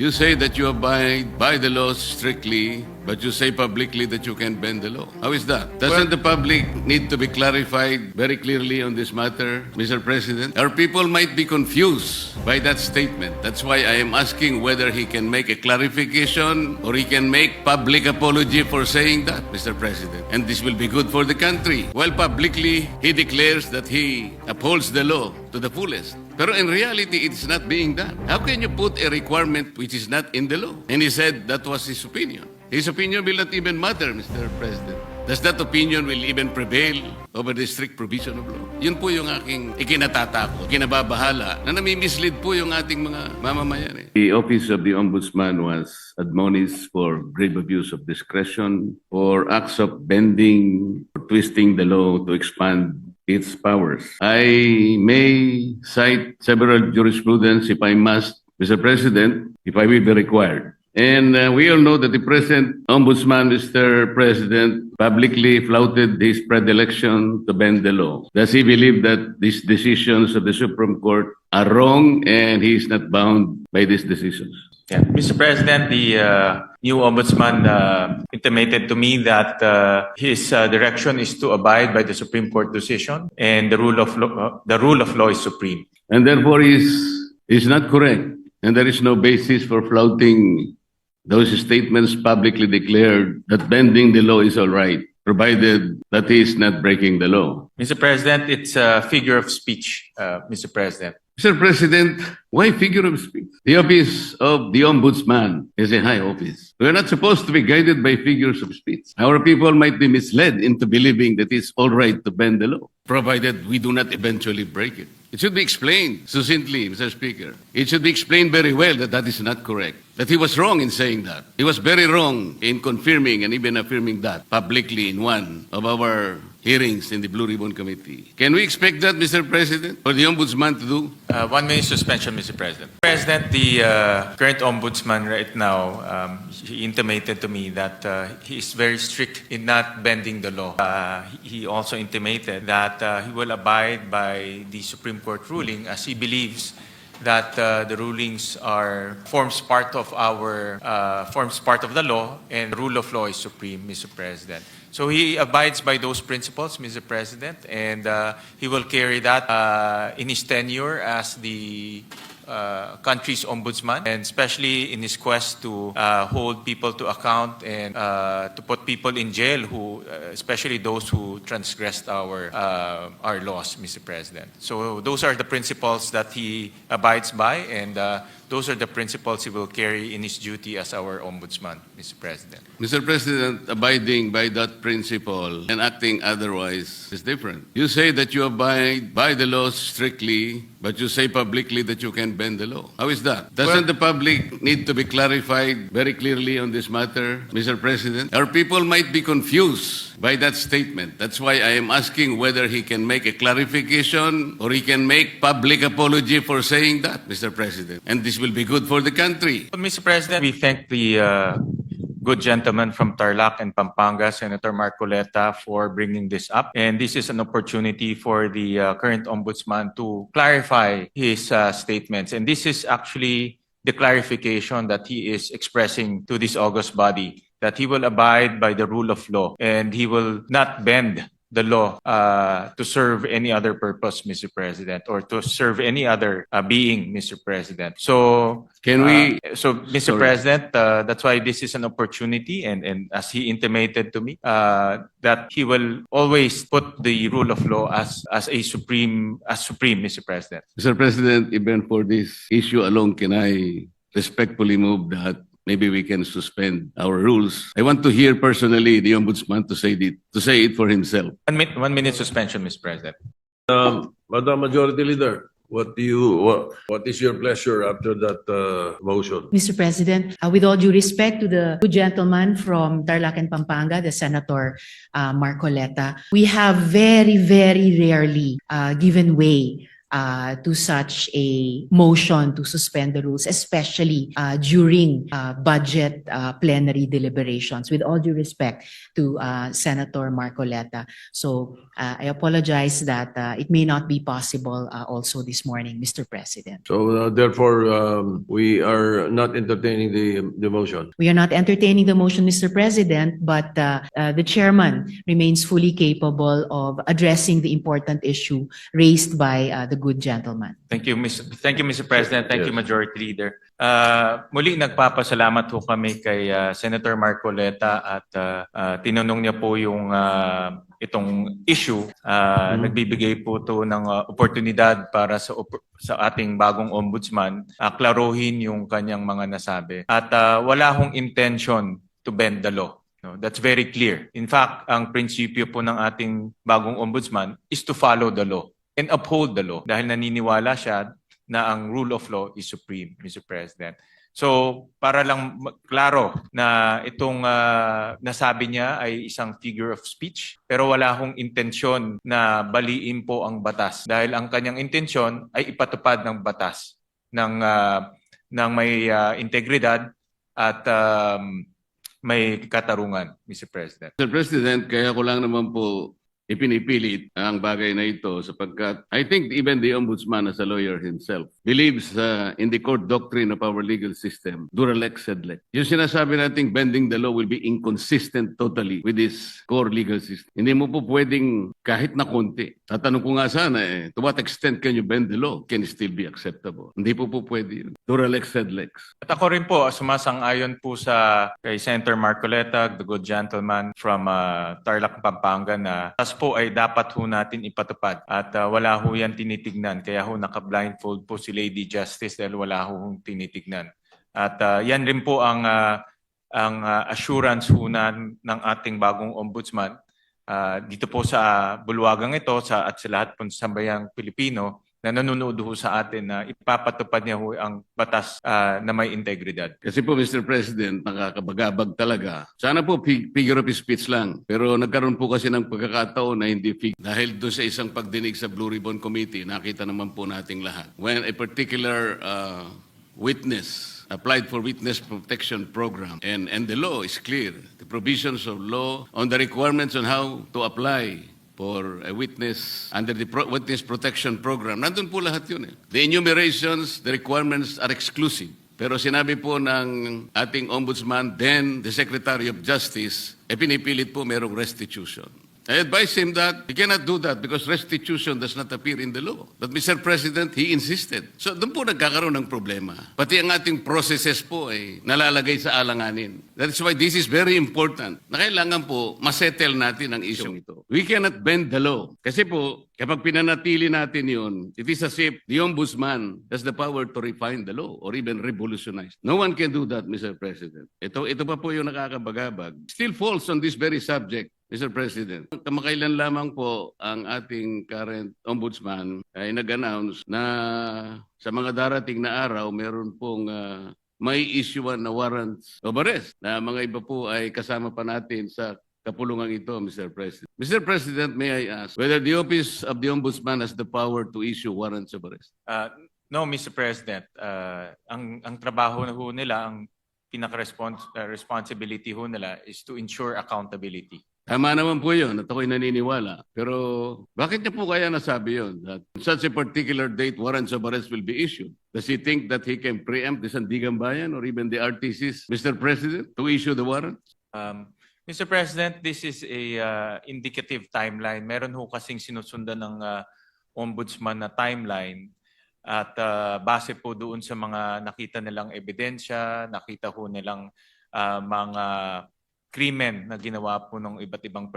You say that you abide by the laws strictly, but you say publicly that you can bend the law. How is that? Doesn't the public need to be clarified very clearly on this matter, Mr. President? Our people might be confused by that statement. That's why I am asking whether he can make a clarification or he can make public apology for saying that, Mr. President. And this will be good for the country. While publicly, he declares that he upholds the law to the fullest. Pero in reality, it's not being done. How can you put a requirement which is not in the law? And he said that was his opinion. His opinion will not even matter, Mr. President. Does that opinion will even prevail over the strict provision of law? Yun po yung aking ikinatatakot, kinababahala, na nami-mislead po yung ating mga mamamayan. The Office of the Ombudsman was admonished for grave abuse of discretion or acts of bending or twisting the law to expand its powers. I may cite several jurisprudence if I must, Mr. President, if I will be required. And we all know that the present Ombudsman, Mr. President, publicly flouted his predilection to bend the law. Does he believe that these decisions of the Supreme Court are wrong and he is not bound by these decisions? Yeah. Mr. President, the new ombudsman intimated to me that his direction is to abide by the Supreme Court decision, and the rule of law is supreme. And therefore is not correct, and there is no basis for flouting those statements publicly declared that bending the law is all right, provided that he is not breaking the law. Mr. President, it's a figure of speech, Mr. President. Mr. President, why figure of speech? The office of the Ombudsman is a high office. We are not supposed to be guided by figures of speech. Our people might be misled into believing that it's all right to bend the law, provided we do not eventually break it. It should be explained succinctly, Mr. Speaker. It should be explained very well that that is not correct, that he was wrong in saying that. He was very wrong in confirming and even affirming that publicly in one of our hearings in the Blue Ribbon Committee. Can we expect that, Mr. President, for the Ombudsman to do? 1 minute suspension, Mr. President. President, the current ombudsman right now, he intimated to me that he is very strict in not bending the law. He also intimated that he will abide by the Supreme Court ruling, as he believes that the rulings forms part of the law, and the rule of law is supreme, Mr. President. So he abides by those principles, Mr. President, and he will carry that in his tenure as the country's ombudsman, and especially in his quest to hold people to account and to put people in jail, especially those who transgressed our laws, Mr. President. So those are the principles that he abides by, and those are the principles he will carry in his duty as our ombudsman, Mr. President. Mr. President, abiding by that principle and acting otherwise is different. You say that you abide by the laws strictly, but you say publicly that you can bend the law. How is that? Doesn't the public need to be clarified very clearly on this matter, Mr. President? Our people might be confused by that statement. That's why I am asking whether he can make a clarification or he can make public apology for saying that, Mr. President. And this will be good for the country. Mr. President, we thank the good gentleman from Tarlac and Pampanga, Senator Marcoleta, for bringing this up. And this is an opportunity for the current ombudsman to clarify his statements. And this is actually the clarification that he is expressing to this august body, that he will abide by the rule of law and he will not bend the law to serve any other purpose, Mr. President, or to serve any other being, Mr. President. So, Mr. President, that's why this is an opportunity, and as he intimated to me, that he will always put the rule of law as supreme, Mr. President. Mr. President, even for this issue alone, can I respectfully move that maybe we can suspend our rules? I want to hear personally the Ombudsman to say it for himself. 1 minute suspension, Mr. President. Madam Majority Leader, what is your pleasure after that motion? Mr. President, with all due respect to the good gentleman from Tarlac and Pampanga, the Senator Marcoleta, we have very, very rarely given way to such a motion to suspend the rules, especially during budget plenary deliberations. With all due respect to Senator Marcoleta, so I apologize that it may not be possible also this morning, Mr. President. So therefore, we are not entertaining the motion. We are not entertaining the motion, Mr. President, but the chairman remains fully capable of addressing the important issue raised by the good gentleman. Thank you, Mr. President. Thank you, Yes. Majority Leader. Muli nagpapasalamat po kami kay Senator Marcoleta at tinanong niya po yung itong issue. Nagbibigay po to ng oportunidad para sa ating bagong ombudsman klaruhin yung kanyang mga nasabi. At wala hong intention to bend the law. No, that's very clear. In fact, ang prinsipyo po ng ating bagong ombudsman is to follow the law and uphold the law dahil naniniwala siya na ang rule of law is supreme, Mr. President. So, para lang klaro na itong nasabi niya ay isang figure of speech pero wala hong intensyon na baliin po ang batas dahil ang kanyang intensyon ay ipatupad ng batas ng may integridad at may katarungan, Mr. President. Mr. President, kaya ko lang naman po ipinipilit ang bagay na ito sapagkat I think even the Ombudsman as a lawyer himself believes in the court doctrine of our legal system, dura lex sed lex. Yung sinasabi nating bending the law will be inconsistent totally with this core legal system. Hindi mo po pwedeng kahit na konti. Tatanong ko nga sana to what extent can you bend the law? Can it still be acceptable? Hindi po pwede yun. Dura lex sed lex. At ako rin po, sumasang-ayon po kay Senator Marcoleta, the good gentleman from Tarlac, Pampanga na tas po ay dapat ho natin ipatupad at wala ho yan tinitignan. Kaya ho naka-blindfold po si Lady Justice dahil wala ho tinitignan. At yan rin po ang assurance ho ng ating bagong ombudsman dito po sa bulwagang ito at sa lahat po sa sambayang Pilipino na nanonood ho sa atin na ipapatupad niya ho ang batas na may integridad. Kasi po, Mr. President, nakakabagabag talaga. Sana po figure of speech lang. Pero nagkaroon po kasi ng pagkakataon na hindi figure. Dahil doon sa isang pagdinig sa Blue Ribbon Committee, nakita naman po nating lahat. When a particular witness applied for witness protection program and the law is clear. The provisions of law on the requirements on how to apply for a witness under the witness protection program. Nandun po lahat yun. The enumerations, the requirements are exclusive. Pero sinabi po ng ating ombudsman, then the Secretary of Justice, pinipilit po merong restitution. I advised him that he cannot do that because restitution does not appear in the law. But Mr. President, he insisted. So doon po nagkakaroon ng problema. Pati ang ating processes po ay nalalagay sa alanganin. That's why this is very important. Na kailangan po masettle natin ang issue ito. We cannot bend the law. Kasi po, kapag pinanatili natin yun, it is as if the ombudsman has the power to refine the law or even revolutionize. No one can do that, Mr. President. Ito pa po yung nakakabagabag. Still falls on this very subject, Mr. President. Kamakailan lamang po ang ating current ombudsman ay nag-announce na sa mga darating na araw, meron pong may issuean na warrants of arrest na mga iba po ay kasama pa natin sa kapulungan ito, Mr. President. Mr. President, may I ask whether the Office of the Ombudsman has the power to issue warrants of arrest? No, Mr. President. Ang trabaho na ho nila, ang pinaka-responsibility ho nila is to ensure accountability. Tama naman po yun at ako'y naniniwala. Pero bakit niya po kaya nasabi yun? That such a particular date, warrants of arrest will be issued. Does he think that he can preempt the Sandigan Bayan or even the RTCs, Mr. President, to issue the warrants? Mr. President, this is a indicative timeline. Meron ho kasing sinusundan ng ombudsman na timeline at base po doon sa mga nakita nilang ebidensya, nakita ho nilang mga krimen na ginawa po ng iba't ibang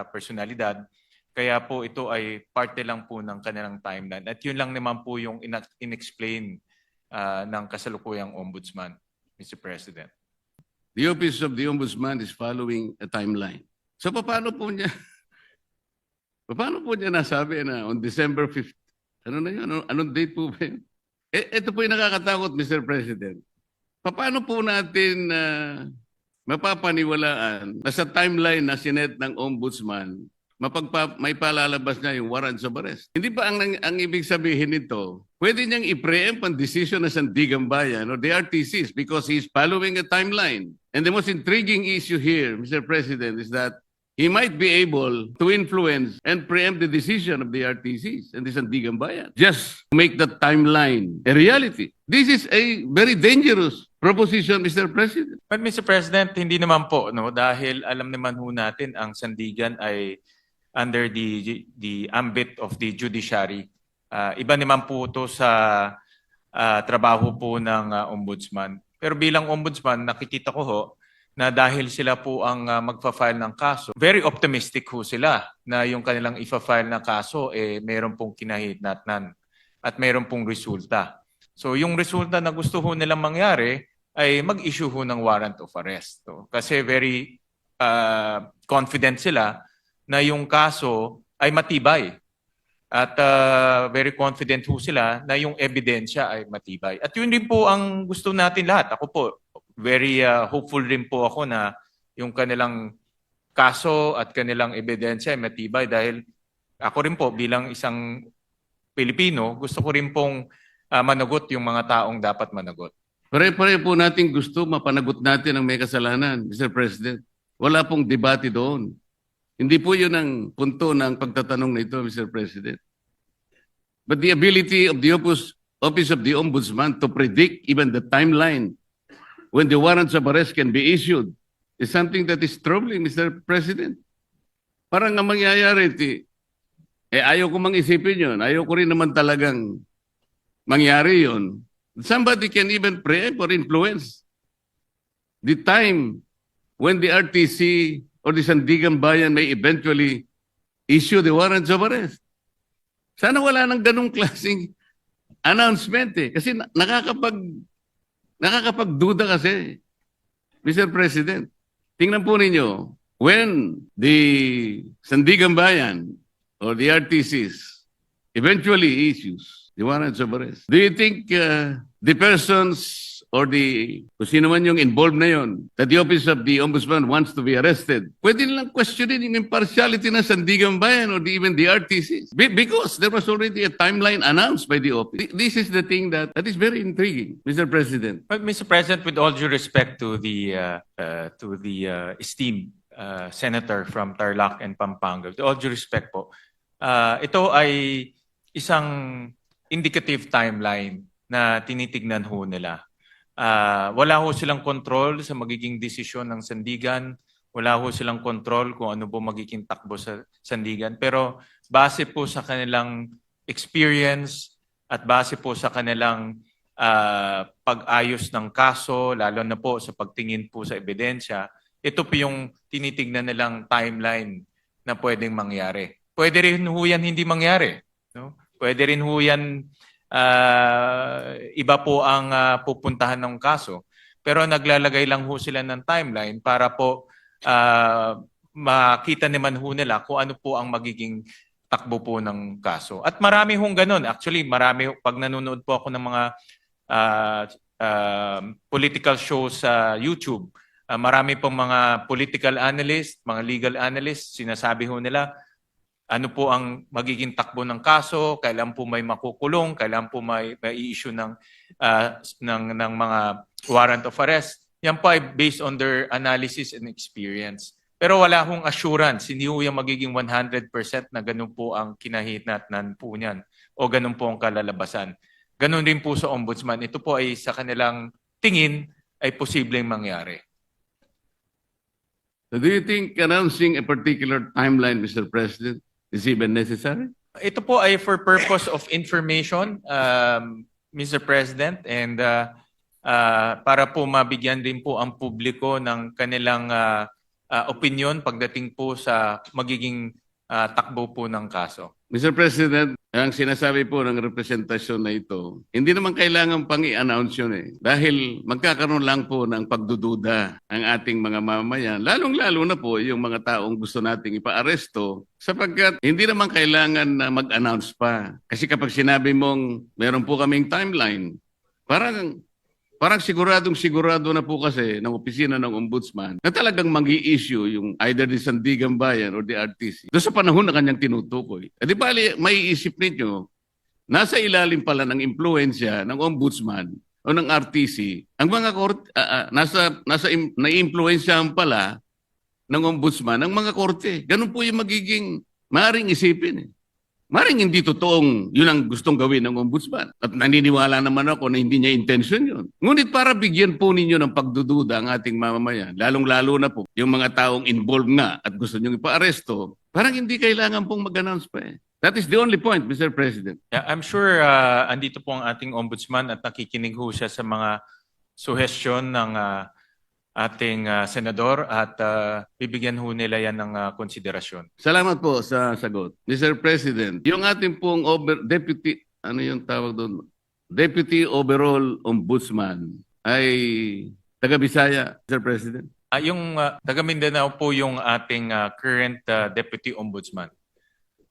personalidad. Kaya po ito ay parte lang po ng kanilang timeline. At yun lang naman po yung inexplain ng kasalukuyang ombudsman, Mr. President. The Office of the Ombudsman is following a timeline. So paano po niya nasabi na on December 5th? Ano na yun? Anong date po ba yun? Ito po yung nakakatakot, Mr. President. Paano po natin mapapaniwalaan na sa timeline na sinet ng Ombudsman, may palalabas niya yung warrants of arrest. Hindi ba ang ibig sabihin nito, pwede niyang i-preempt ang decision ng Sandigan Bayan or the RTCs because he's following a timeline. And the most intriguing issue here, Mr. President, is that he might be able to influence and preempt the decision of the RTCs and the Sandigan Bayan. Just make that timeline a reality. This is a very dangerous proposition, Mr. President. But Mr. President, hindi naman po, no, dahil alam naman ho natin ang Sandigan ay under the ambit of the judiciary. Iba naman po ito sa trabaho po ng ombudsman. Pero bilang ombudsman, nakikita ko ho na dahil sila po ang magfa-file ng kaso, very optimistic ho sila na yung kanilang ifa-file na kaso mayroon pong kinahitnatnan at mayroon pong resulta. So yung resulta na gusto ho nilang mangyari ay mag-issue ho ng warrant of arrest. So, kasi very confident sila na yung kaso ay matibay. At very confident ho sila na yung ebidensya ay matibay. At yun din po ang gusto natin lahat. Ako po, very hopeful rin po ako na yung kanilang kaso at kanilang ebidensya ay matibay dahil ako rin po bilang isang Pilipino, gusto ko rin pong managot yung mga taong dapat managot. Pare-pare po natin gusto mapanagot natin ang may kasalanan, Mr. President. Wala pong debate doon. Hindi po yun ang punto ng pagtatanong nito, Mr. President. But the ability of the Office of the Ombudsman to predict even the timeline when the warrants of arrest can be issued is something that is troubling, Mr. President. Parang ang mangyayari, ayaw ko mang isipin yun. Ayaw ko rin naman talagang mangyari yun. Somebody can even preempt or influence the time when the RTC or the Sandigan Bayan may eventually issue the warrants of arrest. Sana wala nang ganong klaseng announcement Kasi nakakapagduda kasi, Mr. President. Tingnan po ninyo, when the Sandigan Bayan or the RTCs eventually issues the warrants of arrest, do you think the persons or kung sino man yung involved na yun, that the Office of the Ombudsman wants to be arrested, pwede nilang questionin yung impartiality ng Sandigan Bayan or even the RTCs? Because there was already a timeline announced by the office. This is the thing that is very intriguing, Mr. President. But Mr. President, with all due respect to the esteemed senator from Tarlac and Pampanga, with all due respect po, ito ay isang indicative timeline na tinitignan ho nila. Wala ho silang control sa magiging desisyon ng Sandigan. Wala ho silang control kung ano po magiging takbo sa Sandigan. Pero base po sa kanilang experience at base po sa kanilang pag-ayos ng kaso, lalo na po sa pagtingin po sa ebidensya, ito po yung tinitignan nilang timeline na pwedeng mangyari. Pwede rin ho yan hindi mangyari. No? Pwede rin ho yan iba po ang pupuntahan ng kaso. Pero naglalagay lang ho sila ng timeline para po makita naman ho nila kung ano po ang magiging takbo po ng kaso. At marami hong ganun. Actually, marami, pag nanonood po ako ng mga political shows sa YouTube, marami pong mga political analyst, mga legal analyst, sinasabi ho nila, ano po ang magiging takbo ng kaso, kailan po may makukulong, kailan po may i-issue ng mga warrant of arrest. Yan po ay based on their analysis and experience. Pero wala hong assurance, hindi po yung magiging 100% na ganun po ang kinahitnatnan po niyan o ganun po ang kalalabasan. Ganun din po sa ombudsman. Ito po ay sa kanilang tingin ay posibleng mangyari. So do you think announcing a particular timeline, Mr. President, is even necessary? Ito po ay for purpose of information, Mr. President, and para po mabigyan din po ang publiko ng kanilang opinion pagdating po sa magiging takbo po ng kaso. Mr. President, ang sinasabi po ng representasyon na ito, hindi naman kailangan pang i-announce yun Dahil magkakaroon lang po ng pagdududa ang ating mga mamamayan, lalong-lalo na po yung mga taong gusto nating ipa-aresto, sapagkat hindi naman kailangan na mag-announce pa. Kasi kapag sinabi mong meron po kaming timeline, parang Parang sigurado na po kasi ng opisina ng ombudsman na talagang mag-i-issue yung either the Sandigan Bayan or the RTC. Doon sa panahon na kanyang tinutukoy. Di bali, may isip ninyo, nasa ilalim pala ng impluensya ng ombudsman o ng RTC, ang mga korte, nai-impluensyahan pala ng ombudsman ang mga korte. Ganun po yung magiging maring isipin. Maring hindi totoong yun ang gustong gawin ng ombudsman. At naniniwala naman ako na hindi niya intention yun. Ngunit para bigyan po ninyo ng pagdududa ang ating mamamayan, lalong-lalo na po yung mga taong involved nga at gusto nyo ipa-aresto, parang hindi kailangan pong mag-announce pa eh. That is the only point, Mr. President. Yeah, I'm sure andito po ang ating ombudsman at nakikinig ho siya sa mga suhestyon ng ating senador at bibigyan ho nila yan ng konsiderasyon. Salamat po sa sagot. Mr. President, yung ating pong deputy, ano yung tawag doon? Deputy Overall Ombudsman ay taga-Bisaya, Mr. President. Yung taga Mindanao po yung ating current Deputy Ombudsman.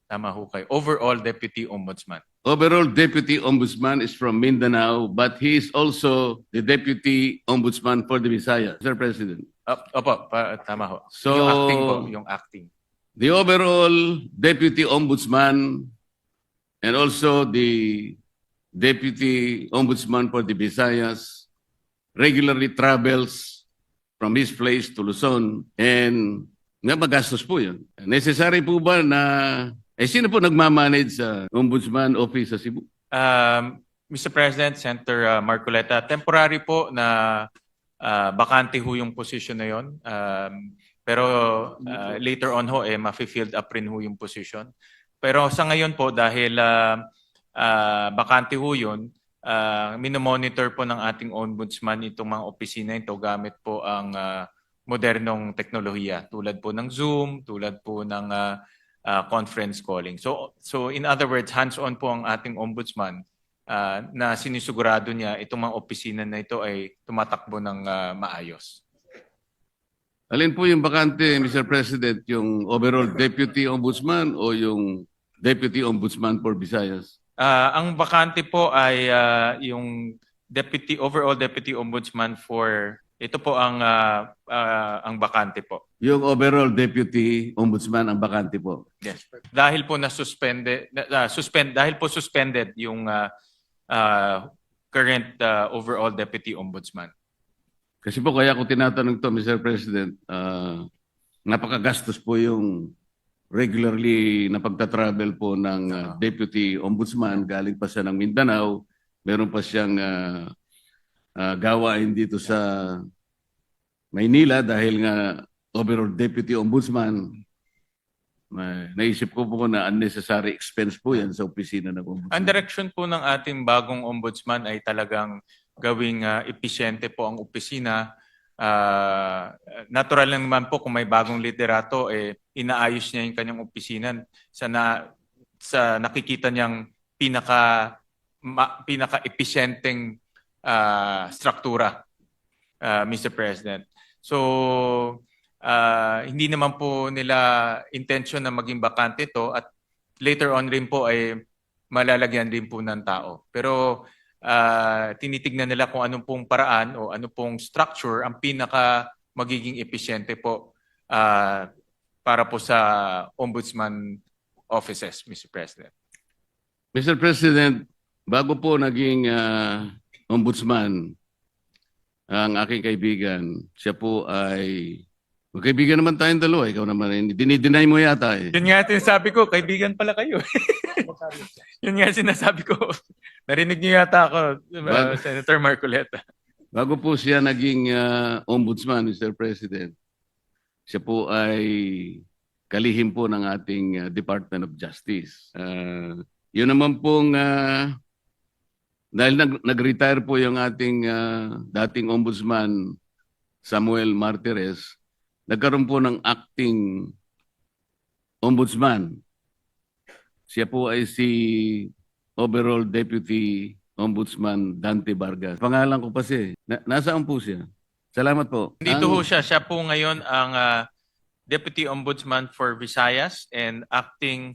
Tama ho kayo. Overall Deputy Ombudsman. Overall Deputy Ombudsman is from Mindanao, but he is also the Deputy Ombudsman for the Visayas, Mr. President. Opo, tama ho. So, yung acting po, yung acting. The overall Deputy Ombudsman and also the Deputy Ombudsman for the Visayas regularly travels from his place to Luzon and nga magastos po yun. Necessary po ba na sino po nagmamanage sa Ombudsman Office sa Cebu? Mr. President, Senator Marcoleta, temporary po na bakante ho yung position na yon. Pero later on ho, ma-filled up rin ho yung position. Pero sa ngayon po, dahil bakante ho yun, minomonitor po ng ating ombudsman itong mga opisina ito gamit po ang modernong teknolohiya tulad po ng Zoom, tulad po ng conference calling. So in other words, hands-on po ang ating ombudsman na sinisigurado niya itong mga opisina na ito ay tumatakbo ng maayos. Alin po yung bakante, Mr. President, yung overall Deputy Ombudsman o yung Deputy Ombudsman for Visayas? Ang bakante po ay yung overall Deputy Ombudsman for ito po ang bakante po. Yung overall Deputy Ombudsman ang bakante po. Yes. Dahil po suspended yung current overall Deputy Ombudsman. Kasi po kaya ko tinatanong to, Mr. President, napakagastos po yung regularly na pagta-travel po ng Deputy Ombudsman galing pa siya ng Mindanao. Meron pa siyang gawain dito sa Maynila dahil nga overall Deputy Ombudsman. Naisip ko po na unnecessary expense po yan sa opisina ng Ombudsman. Ang direksyon po ng ating bagong ombudsman ay talagang gawing episyente po ang opisina. Natural lang naman po kung may bagong liderato, inaayos niya yung kanyang opisina sa nakikita niyang pinaka-episyenteng struktura, Mr. President. So, hindi naman po nila intention na maging bakante ito at later on rin po ay malalagyan din po ng tao. Pero tinitignan nila kung anong pong paraan o anong pong structure ang pinaka magiging episyente po para po sa ombudsman offices, Mr. President. Mr. President, bago po naging ombudsman, ang aking kaibigan, siya po ay magkaibigan naman tayong dalawa. Ikaw naman, dinideny mo yata eh. Yun nga sinasabi ko, kaibigan pala kayo. Yun nga sinasabi ko. Narinig niyo yata ako, Senator Marcoleta. Bago po siya naging ombudsman, Mr. President, siya po ay kalihim po ng ating Department of Justice. Yun naman pong, dahil nag-retire po yung ating dating ombudsman, Samuel Martires, nagkaroon po ng acting ombudsman. Siya po ay si Overall Deputy Ombudsman Dante Vargas. Pangalan ko pa siya. Nasaan po siya? Salamat po. Dito ho siya. Siya po ngayon ang Deputy Ombudsman for Visayas and acting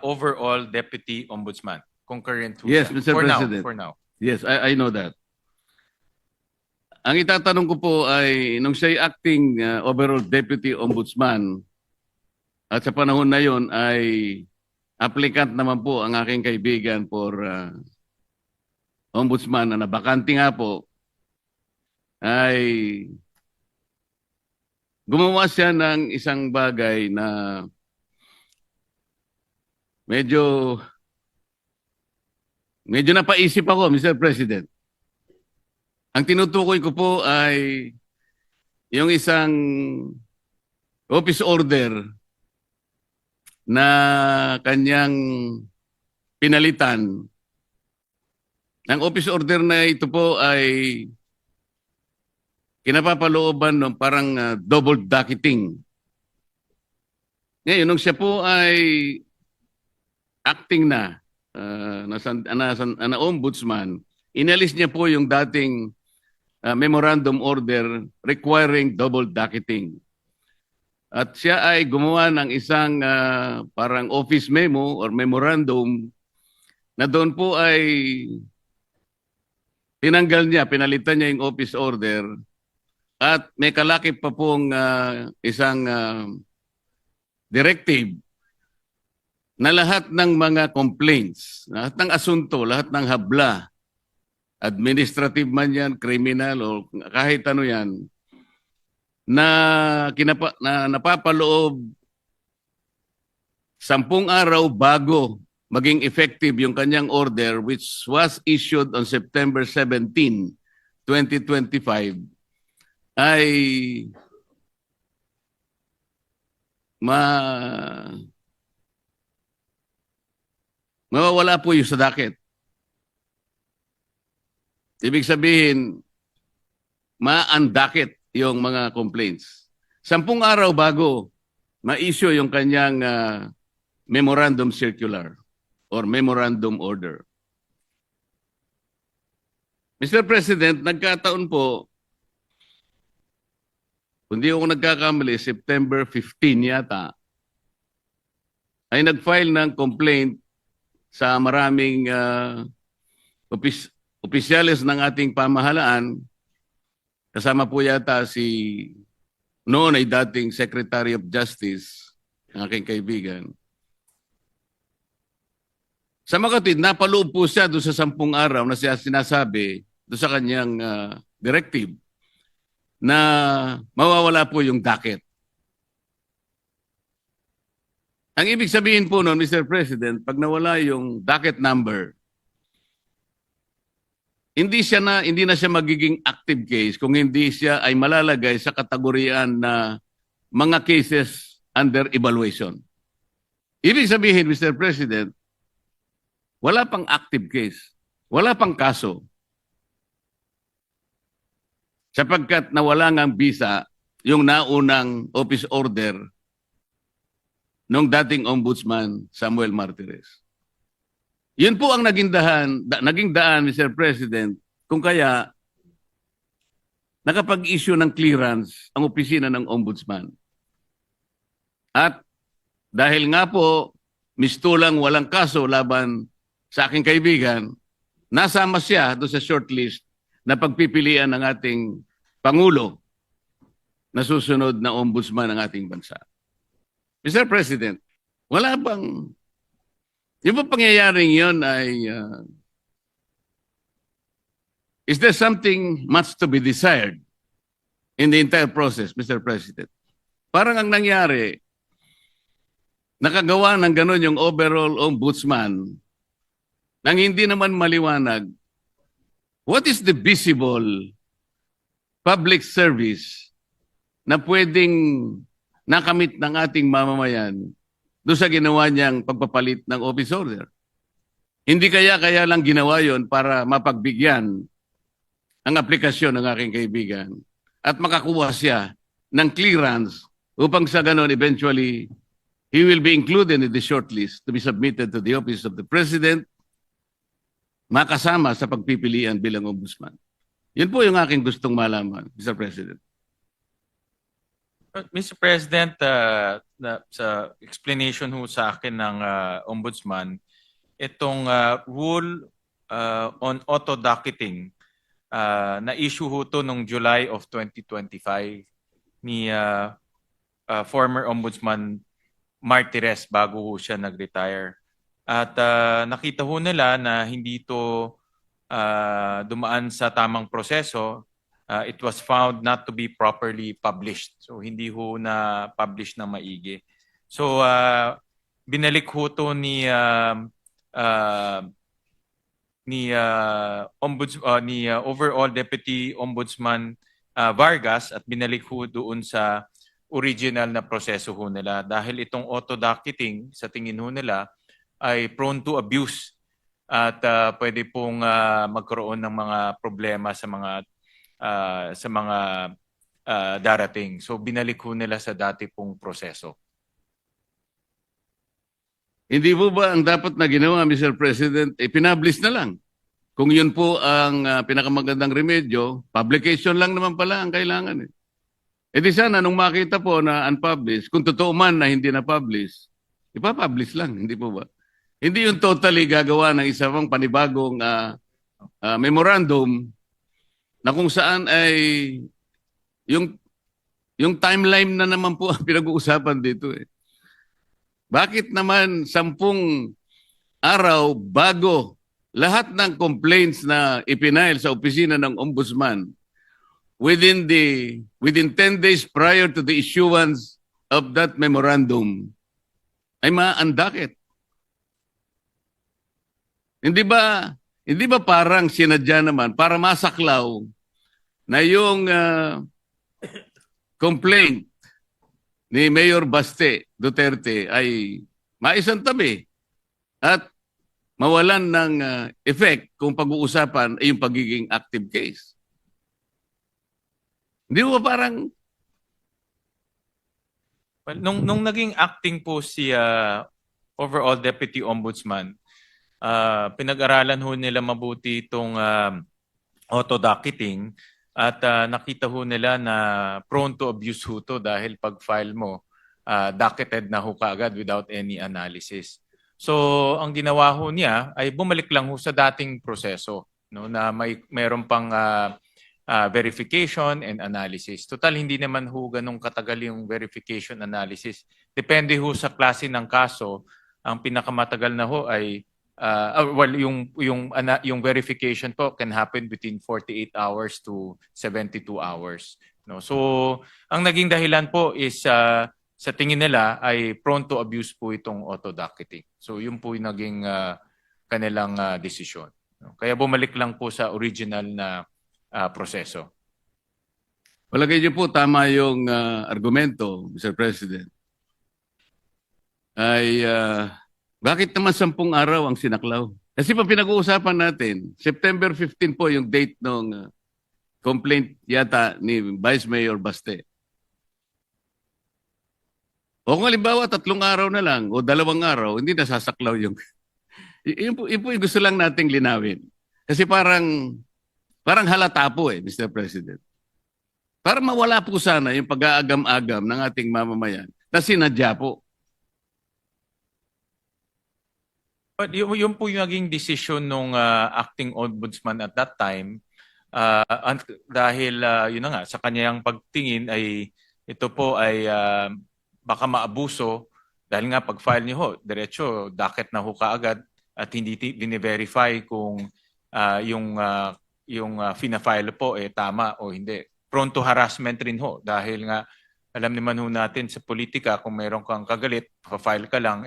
overall Deputy Ombudsman. Concurrent ho Yes, siya. Mr. President. For now. Yes, I know that. Ang itatanong ko po ay, nung siya'y acting overall deputy ombudsman, at sa panahon na yon ay applicant naman po ang aking kaibigan for ombudsman na nabakante nga po, ay gumawa siya ng isang bagay na medyo napaisip ako, Mr. President. Ang tinutukoy ko po ay yung isang office order na kanyang pinalitan. Ang office order na ito po ay kinapapalooban ng parang double docketing. Ngayon, nung siya po ay acting na ombudsman, inalis niya po yung dating memorandum order requiring double docketing. At siya ay gumawa ng isang parang office memo or memorandum na doon po ay pinalitan niya yung office order at may kalakip pa pong isang directive na lahat ng mga complaints, lahat ng asunto, lahat ng habla, administrative man yan, criminal o kahit ano yan, na napapaloob 10 araw bago maging effective yung kanyang order which was issued on September 17, 2025 ay mawawala po yung sa docket. Ibig sabihin, ma-undocket yung mga complaints. 10 araw bago ma-issue yung kanyang memorandum circular or memorandum order. Mr. President, nagkataon po, kung di ako nagkakamali, September 15 yata, ay nag-file ng complaint sa maraming opisyales ng ating pamahalaan. Kasama po yata si noon ay dating Secretary of Justice, ang aking kaibigan. Sa makatid, napaloob po siya doon sa 10 araw na siya sinasabi doon sa kanyang directive na mawawala po yung docket. Ang ibig sabihin po noon, Mr. President, pag nawala yung docket number, hindi na siya magiging active case kung hindi siya ay malalagay sa kategoriyaan na mga cases under evaluation. Ibig sabihin, Mr. President, wala pang active case, wala pang kaso. Sapagkat nawala ngang visa yung naunang office order nung dating ombudsman Samuel Martires. Yun po ang naging daan, Mr. President, kung kaya nakapag-issue ng clearance ang opisina ng ombudsman. At dahil nga po, mistulang walang kaso laban sa aking kaibigan, nasama siya doon sa shortlist na pagpipilian ng ating Pangulo na susunod na ombudsman ng ating bansa. Mr. President, wala bang yung pangyayaring yun ay is there something much to be desired in the entire process, Mr. President? Parang ang nangyari, nakagawa ng ganon yung overall ombudsman nang hindi naman maliwanag what is the visible public service na pwedeng nakamit ng ating mamamayan doon sa ginawa niyang pagpapalit ng office order. Hindi kaya lang ginawa yon para mapagbigyan ang aplikasyon ng aking kaibigan at makakuha siya ng clearance upang sa ganon eventually he will be included in the shortlist to be submitted to the office of the President, makasama sa pagpipilian bilang ombudsman. Yun po yung aking gustong malaman, Mr. President. Mr. President, sa explanation ho sa akin ng ombudsman, itong rule on auto-docketing na-issue ho to nung July of 2025 ni former Ombudsman Martires bago ho siya nag-retire. At nakita ho nila na hindi to dumaan sa tamang proseso. It was found not to be properly published. So hindi ho na publish na maigi. So binalik ho to ni overall Deputy Ombudsman Vargas at binalik ho doon sa original na proseso ho nila dahil itong auto-docketing sa tingin ho nila ay prone to abuse at pwede pong magkaroon ng mga problema sa mga darating. So binalik ho nila sa dati pong proseso. Hindi po ba ang dapat na ginawa, Mr. President, pinablish na lang? Kung yun po ang pinakamagandang remedyo, publication lang naman pala ang kailangan. E di sana nung makita po na unpublished, kung totoo man na hindi na-publish, ipapublish lang, hindi po ba? Hindi yung totally gagawa ng isa pang panibagong memorandum na kung saan ay yung timeline na naman po ang pinag-uusapan dito eh. Bakit naman 10 araw bago lahat ng complaints na ipinail sa opisina ng ombudsman within 10 days prior to the issuance of that memorandum ay ma-undakit? Hindi ba parang sinadya naman para masaklaw na yung complaint ni Mayor Baste Duterte ay maisantabi at mawalan ng effect kung pag-uusapan ay yung pagiging active case. Hindi ba parang... Well, nung naging acting po si overall Deputy Ombudsman, pinag-aralan ho nila mabuti itong auto-docketing at nakita ho nila na prone to abuse ho to dahil pag file mo, docketed na ho kaagad without any analysis. So ang ginawa ho niya ay bumalik lang ho sa dating proseso, no, na mayroon pang verification and analysis. Total hindi naman ho ganong katagal yung verification analysis. Depende ho sa klase ng kaso. Ang pinakamatagal na ho ay yung verification po can happen between 48 hours to 72 hours. No? So, ang naging dahilan po is sa tingin nila ay prone to abuse po itong auto-docketing. So, yun po yung naging kanilang desisyon. No? Kaya bumalik lang po sa original na proseso. Palagay niyo po tama yung argumento, Mr. President, ay bakit naman 10 araw ang sinaklaw? Kasi pa pinag-uusapan natin, September 15 po yung date ng complaint yata ni Vice Mayor Baste. O kung halimbawa 3 araw na lang o 2 araw, hindi nasasaklaw yung... yun po yung gusto lang nating linawin. Kasi parang halata po Mr. President. Para mawala po sana yung pag-aagam-agam ng ating mamamayan na sinadya po. But yun po yung naging decision nung acting ombudsman at that time dahil yun na nga sa kanyang pagtingin ay ito po ay baka maabuso dahil nga pag-file niyo ho diretso docket na ho kaagad at hindi dine-verify kung yung fina-file po tama o hindi. Prone to harassment rin ho dahil nga alam naman ho natin sa politika kung mayroon kang kagalit, pa-file ka lang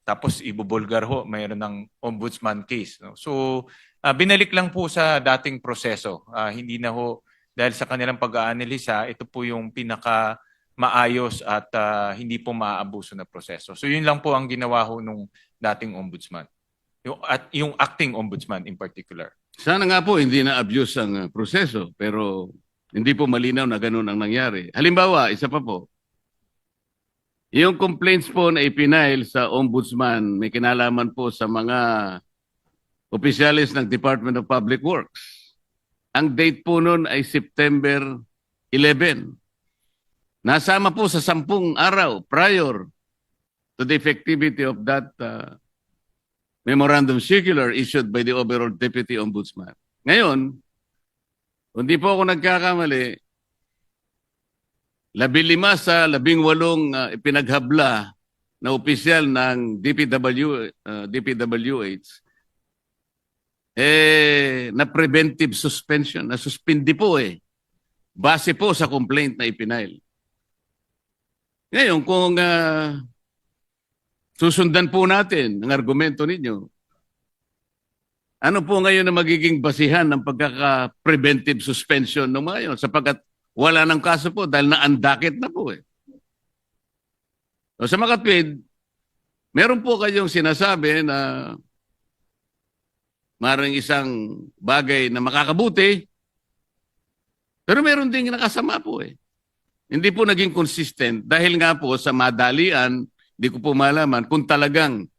tapos ibubulgar ho, mayroon ng ombudsman case. No? So, binalik lang po sa dating proseso. Hindi na ho, dahil sa kanilang pag-aanalisa, ito po yung pinaka maayos at hindi po maaabuso na proseso. So, yun lang po ang ginawa ho nung dating ombudsman. Yung acting ombudsman in particular. Sana nga po hindi na abuse ang proseso, pero hindi po malinaw na ganun ang nangyari. Halimbawa, isa pa po, yung complaints po na ipinail sa ombudsman may kinalaman po sa mga opisyalis ng Department of Public Works. Ang date po nun ay September 11. Nasama po sa 10 araw prior to the effectivity of that memorandum circular issued by the overall Deputy Ombudsman. Ngayon, kung di po ako nagkakamali, 15 sa 18 ipinaghabla na opisyal ng DPWH, na preventive suspension, na suspindi po base po sa complaint na ipinail. Ngayon, kung susundan po natin ang argumento ninyo, ano po ngayon na magiging basihan ng pagkaka-preventive suspension ng mga yun? Sapagkat wala ng kaso po dahil naandakit na po So, sa makatwid, meron po kayong sinasabi na maraming isang bagay na makakabuti, pero meron ding nakasama po Hindi po naging consistent dahil nga po sa madalian, di ko po malaman kung talagang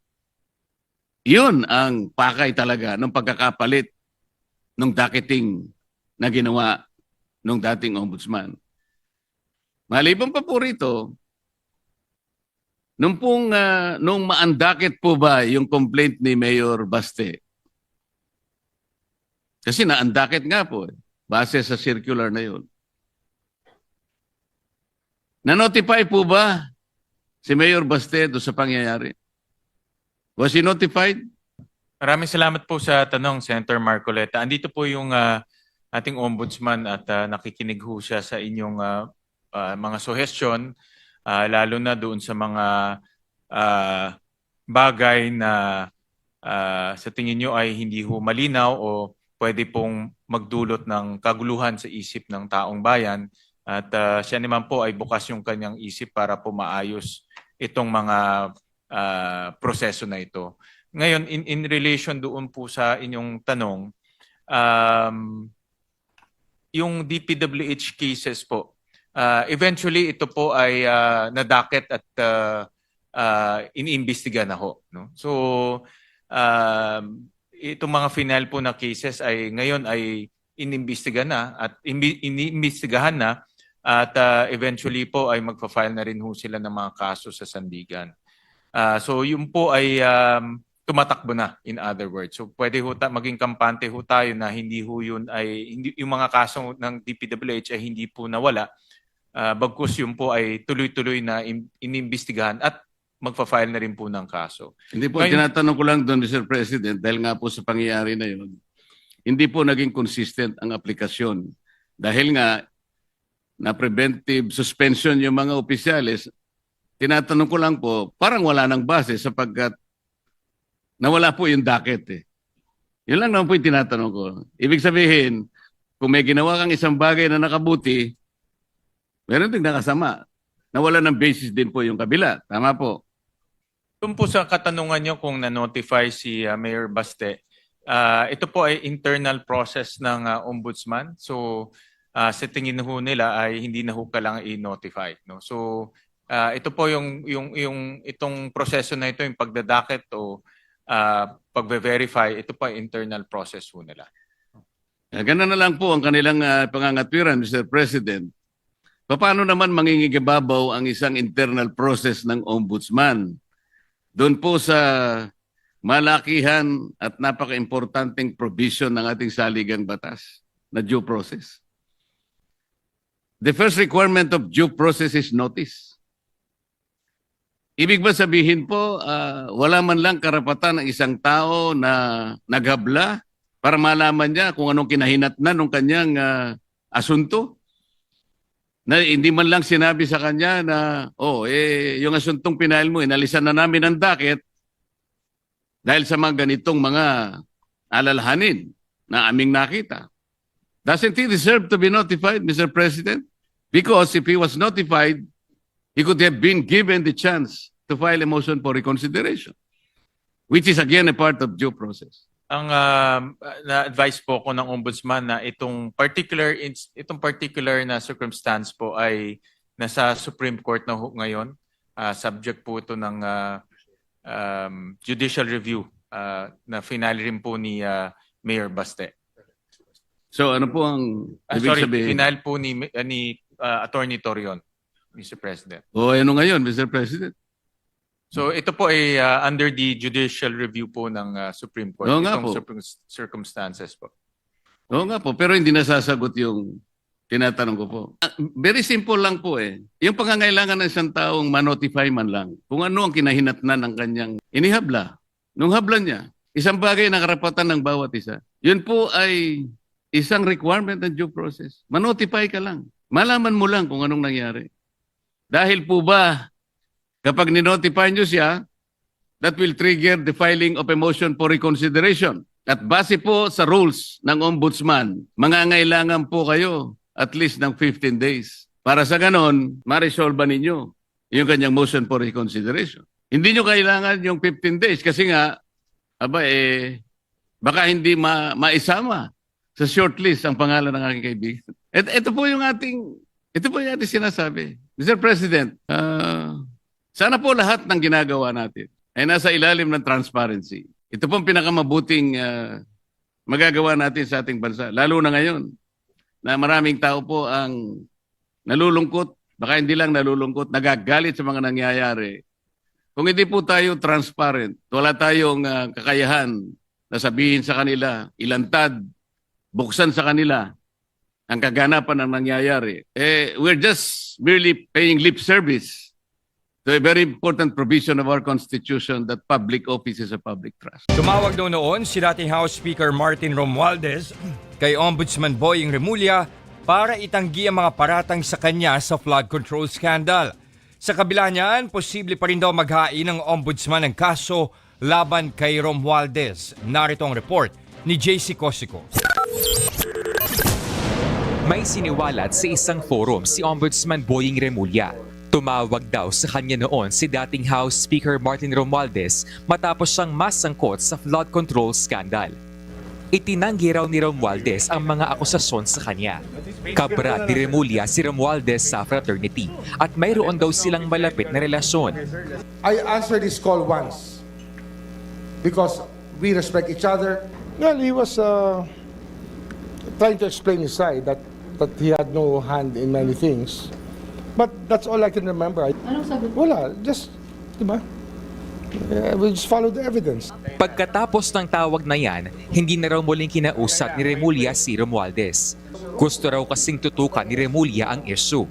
yun ang pakay talaga ng pagkakapalit ng docketing na ginawa ng dating ombudsman. Maliban pa po rito, nung maandakit po ba yung complaint ni Mayor Baste? Kasi naandakit nga po base sa circular na yun. Na-notify po ba si Mayor Baste doon sa pangyayari? Was he notified? Maraming salamat po sa tanong, Senator Marcoleta. Andito po yung ating ombudsman at nakikinig ho siya sa inyong mga suggestion, lalo na doon sa mga bagay na sa tingin nyo ay hindi ho malinaw o pwede pong magdulot ng kaguluhan sa isip ng taong bayan. At siya naman po ay bukas yung kanyang isip para po maayos itong mga proseso na ito. Ngayon, in relation doon po sa inyong tanong, yung DPWH cases po, eventually ito po ay nadakit at iniimbestiga na ho. No? So, itong mga final po na cases ay ngayon ay inimbestiga na at iniimbestigahan na at eventually po ay magpa-file na rin ho sila ng mga kaso sa sandigan. So yun po ay tumatakbo na, in other words. So pwede ho maging kampante ho tayo na hindi ho yun ay hindi, yung mga kaso ng DPWH ay hindi po nawala. Bagkus yun po ay tuloy-tuloy na inimbestigahan at magpa-file na rin po ng kaso. Hindi po, tinatanong ko lang doon, Mr. President, dahil nga po sa pangyayari na yun, hindi po naging consistent ang aplikasyon. Dahil nga, na preventive suspension yung mga opisyalis, tinatanong ko lang po, parang wala nang base sapagkat nawala po yung docket Yun lang naman po yung tinatanong ko. Ibig sabihin, kung may ginawa kang isang bagay na nakabuti, meron ding nakasama. Nawala ng basis din po yung kabila. Tama po. Doon po sa katanungan nyo kung na-notify si Mayor Baste, ito po ay internal process ng ombudsman. So, sa tingin ho nila ay hindi na ho kailangan i-notify. No? So, ito po yung itong proseso na ito, yung pagdadakit o pagbe-verify, ito po ay internal process ho nila. Ganun na lang po ang kanilang pangangatwiran, Mr. President. Paano naman mangingigibabaw ang isang internal process ng ombudsman? Doon po sa malakihan at napaka-importanting provision ng ating saligang batas na due process. The first requirement of due process is notice. Ibig ba sabihin po, wala man lang karapatan ng isang tao na naghabla para malaman niya kung anong kinahinatnan ng kanyang asunto? Na hindi man lang sinabi sa kanya na, yung asuntong pinail mo, inalisan na namin ang docket dahil sa mga ganitong mga alalahanin na aming nakita. Doesn't he deserve to be notified, Mr. President? Because if he was notified, he could have been given the chance to file a motion for reconsideration, which is again a part of due process. Ang na-advise po ko ng ombudsman na itong particular na circumstance po ay nasa Supreme Court na ngayon. Subject po ito ng judicial review na final rin po ni Mayor Baste. So ano po ang ibig sabihin? Final po ni Attorney Torion, Mr. President. Ano ngayon, Mr. President? So ito po ay under the judicial review po ng Supreme Court. Oo nga Itong po. circumstances po. Oo nga po, pero hindi nasasagot yung tinatanong ko po. Very simple lang po eh. Yung pangangailangan ng isang taong ma-notify man lang kung ano ang kinahinatnan ng kanyang inihabla. Nung habla niya, isang bagay na karapatan ng bawat isa. Yun po ay isang requirement ng due process. Ma-notify ka lang. Malaman mo lang kung anong nangyari. Dahil po ba, kapag ninotify nyo siya, that will trigger the filing of a motion for reconsideration. At base po sa rules ng ombudsman, mangangailangan po kayo at least ng 15 days. Para sa ganon, ma-resolve ninyo yung kanyang motion for reconsideration. Hindi nyo kailangan yung 15 days kasi nga, baka hindi maisama sa shortlist ang pangalan ng aking kaibigan. Ito po yung ating sinasabi. Mr. President, sana po lahat ng ginagawa natin ay nasa ilalim ng transparency. Ito pong pinakamabuting magagawa natin sa ating bansa. Lalo na ngayon na maraming tao po ang nalulungkot, baka hindi lang nalulungkot, nagagalit sa mga nangyayari. Kung hindi po tayo transparent, wala tayong kakayahan na sabihin sa kanila, ilantad, buksan sa kanila ang kaganapan ng nangyayari. We're just merely paying lip service to a very important provision of our Constitution that public office is a public trust. Tumawag daw noon si dating House Speaker Martin Romualdez kay Ombudsman Boying Remulla para itanggi ang mga paratang sa kanya sa flood control scandal. Sa kabila niyan, posible pa rin daw maghain ng Ombudsman ng kaso laban kay Romualdez. Narito ang report ni JC Cosico. May siniwalat sa isang forum si Ombudsman Boying Remulla. Tumawag daw sa kanya noon si dating House Speaker Martin Romualdez matapos siyang masangkot sa flood control scandal. Itinanggi raw ni Romualdez ang mga akusasyon sa kanya. Kabra ni Remulla si Romualdez sa fraternity at mayroon daw silang malapit na relasyon. I answered his call once because we respect each other. Well, he was trying to explain his side that he had no hand in many things. But that's all I can remember. Anong sagot? Wala, just, di ba? We just follow the evidence. Pagkatapos ng tawag na yan, hindi na raw muling kinausap ni Remulla si Romualdez. Gusto raw kasing tutukan ni Remulla ang issue.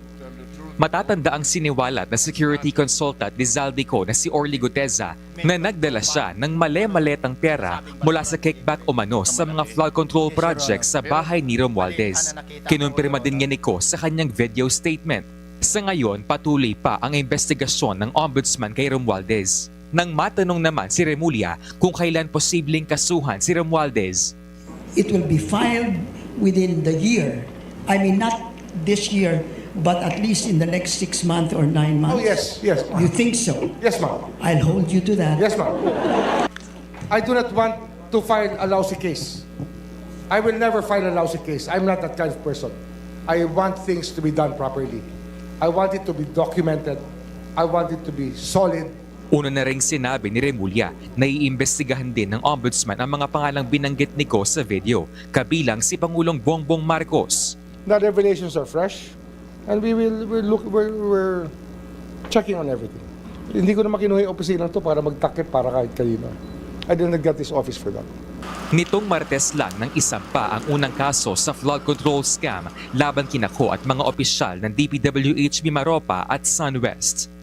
Matatanda ang siniwalat na security consultant ni Zaldico na si Orly Guteza na nagdala siya ng male-maletang pera mula sa kickback umano sa mga flood control projects sa bahay ni Romualdez. Kinumpirma din niya nito sa kanyang video statement. Sa ngayon, patuloy pa ang investigasyon ng Ombudsman kay Romualdez. Nang matanong naman si Remulla kung kailan posibleng kasuhan si Romualdez. It will be filed within the year. I mean, not this year, but at least in the next 6 months or 9 months. Oh, yes, yes. You think so? Yes, ma'am. I'll hold you to that. Yes, ma'am. I do not want to file a lousy case. I will never file a lousy case. I'm not that kind of person. I want things to be done properly. I want it to be documented. I want it to be solid. Una na ring sinabi ni Remulla na iimbestigahan din ng Ombudsman ang mga pangalang binanggit ni Ko sa video, kabilang si Pangulong Bongbong Marcos. The revelations are fresh, and we're checking on everything. Hindi ko naman kinuha yung opisina to para magtakip para kahit kanino. I didn't get this office for that. Nitong Martes lang nang isampa ang unang kaso sa flood control scam laban kina Ko at mga opisyal ng DPWH Mimaropa at SunWest.